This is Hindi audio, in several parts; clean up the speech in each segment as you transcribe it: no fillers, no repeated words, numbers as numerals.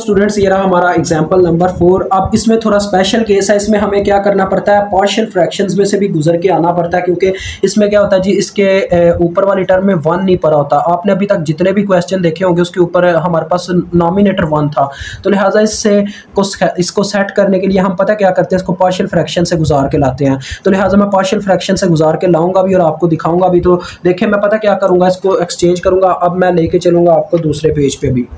स्टूडेंट्स ये रहा हमारा एग्जांपल नंबर 4। अब इसमें थोड़ा स्पेशल केस है, इसमें हमें क्या करना पड़ता है, पार्शियल फ्रैक्शंस में से भी गुजर के आना पड़ता है, क्योंकि इसमें क्या होता है जी, इसके ऊपर वाली टर्म में 1 नहीं पड़ा होता। आपने अभी तक जितने भी क्वेश्चन देखे होंगे उसके ऊपर हमारे पास नॉमिनेटर 1 था, तो लिहाजा इसको सेट करने के लिए हम पता क्या करते हैं, इसको पार्शियल फ्रैक्शन से गुजार के लाते हैं। तो लिहाजा मैं पार्शियल फ्रैक्शन से गुजार के लाऊंगा भी और आपको दिखाऊंगा भी। तो देखिए मैं पता क्या करूंगा, इसको एक्सचेंज करूंगा। अब मैं लेके चलूंगा आपको दूसरे पेज पे भी।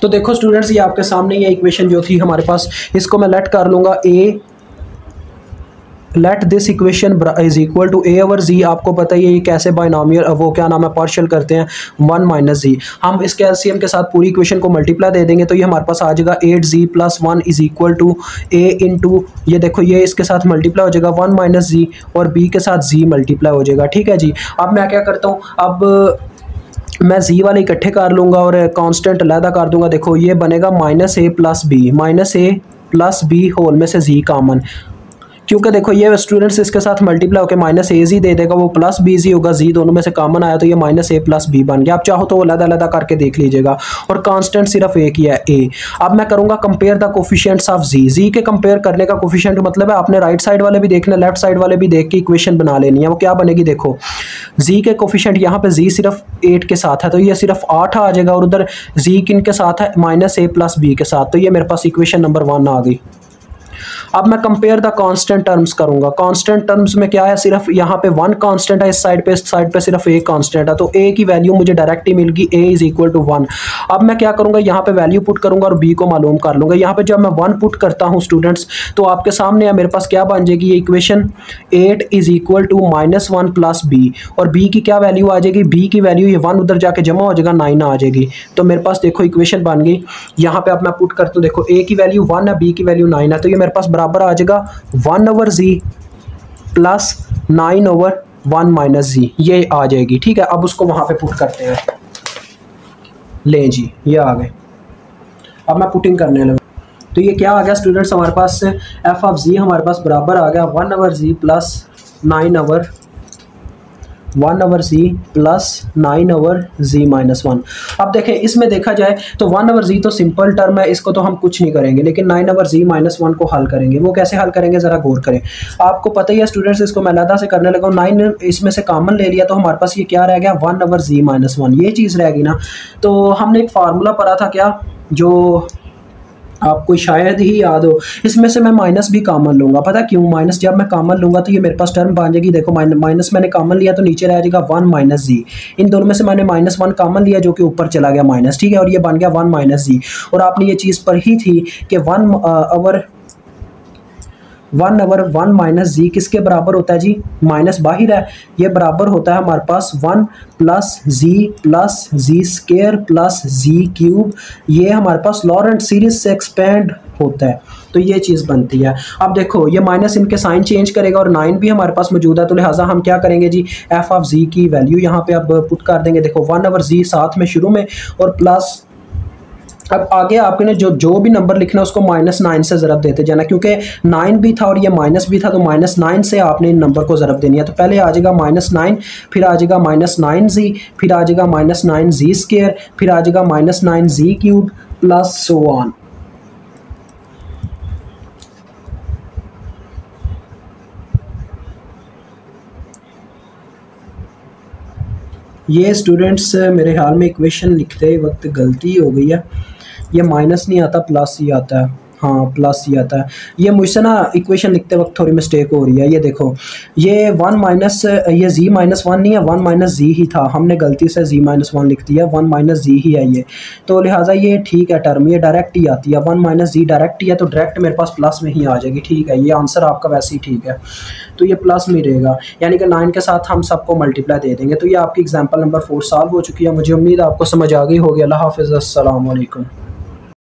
तो देखो स्टूडेंट्स, ये आपके सामने ये इक्वेशन जो थी हमारे पास, इसको मैं लेट कर लूँगा A, let this equation is equal to A over G. आपको पता ही है ये कैसे बाइनोमियल वो क्या नाम है पार्शियल करते हैं, 1 माइनस जी। हम इसके एलसीएम के साथ पूरी इक्वेशन को मल्टीप्लाई दे देंगे, तो ये हमारे पास आ जाएगा 8z plus 1 is equal to a into, ये देखो ये इसके साथ मल्टीप्लाई हो जाएगा 1 माइनस जी और बी के साथ जी मल्टीप्लाई हो जाएगा। ठीक है जी। अब मैं क्या करता हूँ, अब मैं जी वाले इकट्ठे कर लूँगा और कांस्टेंट अलहदा कर दूंगा। देखो ये बनेगा माइनस ए प्लस बी, माइनस ए प्लस बी होल में से जी कॉमन, क्योंकि देखो ये स्टूडेंट्स इसके साथ मल्टीप्लाई होकर माइनस ए जी दे देगा, वो प्लस बी जी होगा, जी दोनों में से कॉमन आया तो ये माइनस ए प्लस बी बन गया। आप चाहो तो अलग अलग करके देख लीजिएगा, और कांस्टेंट सिर्फ एक ही है ए। अब मैं करूँगा कंपेयर द कोफिशिएंट्स ऑफ जी। जी के कंपेयर करने का कोफिशिएंट मतलब है आपने राइट साइड वाले भी देखना, लेफ्ट साइड वाले भी देख के इक्वेशन बना लेनी है। वो क्या बनेगी, देखो जी के कोफिशिएंट यहाँ पे जी सिर्फ 8 के साथ है तो ये सिर्फ 8 आ जाएगा, और उधर जी किन के साथ है, माइनस ए प्लस बी के साथ। तो ये मेरे पास इक्वेशन नंबर 1 आ गई। अब मैं कंपेयर द कांस्टेंट टर्म्स करूंगा। कांस्टेंट टर्म्स में क्या है, सिर्फ यहाँ पे 1 कांस्टेंट है, इस साइड पे सिर्फ एक कांस्टेंट है, तो a की वैल्यू मुझे डायरेक्ट ही मिल गई, a इज इक्वल टू 1। अब मैं क्या करूंगा, यहाँ पे वैल्यू पुट करूंगा और b को मालूम कर लूंगा। यहाँ पे जब मैं 1 पुट करता हूँ स्टूडेंट्स, तो आपके सामने है मेरे पास क्या बन जाएगी ये equation, 8 is equal to -1 plus b, और b की क्या वैल्यू आ जाएगी, b की वैल्यू ये 1 उधर जाके जमा हो जाएगा, 9 आ जाएगी। तो मेरे पास देखो इक्वेशन बन गई। यहाँ पे अब मैं पुट करता हूँ, देखो a की वैल्यू 1 है, b की वैल्यू 9 है, तो ये मेरे पास बराबर आ जाएगा 1 ओवर जी प्लस 9 ओवर 1 माइनस जी, ये आ जाएगी। ठीक है, अब उसको वहां पे पुट करते हैं। ले जी, ये आ गए। अब मैं पुटिंग करने लगा, तो ये क्या आ गया स्टूडेंट्स, हमारे पास एफ ऑफ जी हमारे पास बराबर आ गया 1 ओवर जी प्लस 9 ओवर 1 ओवर जी प्लस 9 ओवर जी माइनस 1। अब देखें इसमें देखा जाए तो 1 ओवर जी तो सिंपल टर्म है, इसको तो हम कुछ नहीं करेंगे, लेकिन 9 ओवर जी माइनस 1 को हल करेंगे। वो कैसे हल करेंगे ज़रा गौर करें। आपको पता ही है स्टूडेंट्स, इसको मैं अलग से करने लगा हूँ। 9 इसमें से कॉमन ले लिया तो हमारे पास ये क्या रह गया, 1 ओवर जी माइनस 1, ये चीज़ रहेगी ना। तो हमने एक फार्मूला पढ़ा था क्या, जो आपको शायद ही याद हो, इसमें से मैं माइनस भी कॉमन लूँगा। पता क्यों, माइनस जब मैं कॉमन लूँगा तो ये मेरे पास टर्म बन जाएगी। देखो माइनस मैंने कॉमन लिया तो नीचे रह जाएगा 1 माइनस जी। इन दोनों में से मैंने -1 कॉमन लिया जो कि ऊपर चला गया माइनस, ठीक है, और ये बन गया 1 माइनस जी। और आपने ये चीज़ पढ़ी थी कि 1 ओवर 1 माइनस जी किसके बराबर होता है जी, माइनस बाहर है, ये बराबर होता है हमारे पास 1 प्लस जी स्क्वायर प्लस जी क्यूब। ये हमारे पास लॉरेंट सीरीज से एक्सपेंड होता है, तो ये चीज़ बनती है। अब देखो ये माइनस इनके साइन चेंज करेगा और 9 भी हमारे पास मौजूद है, तो लिहाजा हम क्या करेंगे जी, एफ ऑफ जी की वैल्यू यहाँ पे अब पुट कर देंगे। देखो 1 ओवर जी साथ में शुरू में और प्लस, अब आगे आपने जो भी नंबर लिखना है उसको -9 से ज़रब देते जाना, क्योंकि 9 भी था और ये माइनस भी था, तो -9 से आपने इन नंबर को ज़रब देनी है। तो पहले आ जाएगा -9, फिर आ जाएगा -9z, फिर आ जाएगा -9z स्क्वायर, फिर आ जाएगा -9z cube plus so on. ये स्टूडेंट्स मेरे ख्याल में इक्वेशन लिखते वक्त गलती हो गई है, ये माइनस नहीं आता प्लस ही आता है, हाँ प्लस ही आता है। ये मुझसे ना इक्वेशन लिखते वक्त थोड़ी मिस्टेक हो रही है। ये देखो ये 1 माइनस, ये z माइनस 1 नहीं है, 1 माइनस जी ही था, हमने गलती से z माइनस 1 लिख दिया, 1 माइनस जी ही है ये, तो लिहाजा ये ठीक है टर्म, ये डायरेक्ट ही आती है, 1 माइनस जी डायरेक्ट ही है, तो डायरेक्ट मेरे पास प्लस में ही आ जाएगी। ठीक है, ये आंसर आपका वैसे ही ठीक है, तो ये प्लस में रहेगा, यानी कि 9 के साथ हम सबको मल्टीप्लाई दे देंगे। तो ये आपकी एग्जाम्पल नंबर 4 सॉल्व हो चुकी है। मुझे उम्मीद है आपको समझ आ गई होगी। अल्लाह हाफिज़, अस्सलाम वालेकुम।